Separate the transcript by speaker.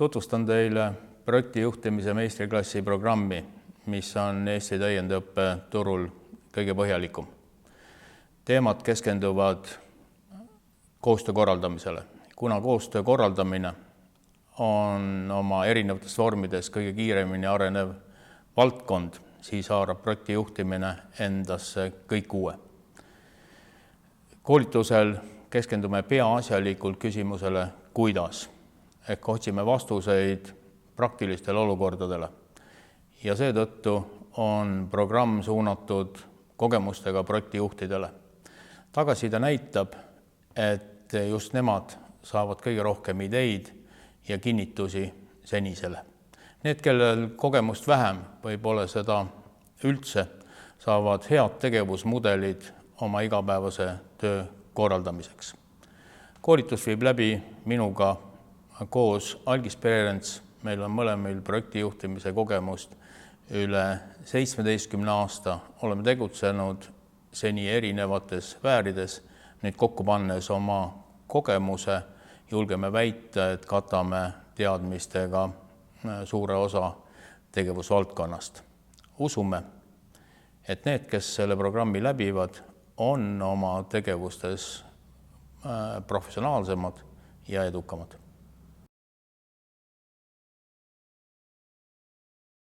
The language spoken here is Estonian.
Speaker 1: Tutvustan teile projektijuhtimise meistriklassi programmi, mis on Eesti täiendõppe turul kõige põhjalikum. Teemad keskenduvad koostöö korraldamisele. Kuna koostöö korraldamine on oma erinevates vormides kõige kiiremini arenev valdkond, siis haarab projektijuhtimine endasse kõik uue. Koolitusel keskendume peaasjalikult küsimusele, kuidas, ehk otsime vastuseid praktilistele olukordadele. Ja seetõttu on programm suunatud kogemustega projektijuhtidele. Tagasiside näitab, et just nemad saavad kõige rohkem ideid ja kinnitusi senisele. Need, kellel kogemust vähem või pole seda üldse, saavad head tegevusmudelid oma igapäevase töö korraldamiseks. Koolitus viib läbi minuga koos Algis Pererents. Meil on mõlemil projektijuhtimise kogemust üle 17 aasta. Oleme tegutsenud seni erinevates sfäärides. Nüüd kokku pannes oma kogemuse julgeme väita, et katame teadmistega suure osa tegevusvaldkonnast. Usume, et need, kes selle programmi läbivad, on oma tegevustes professionaalsemad ja edukamad.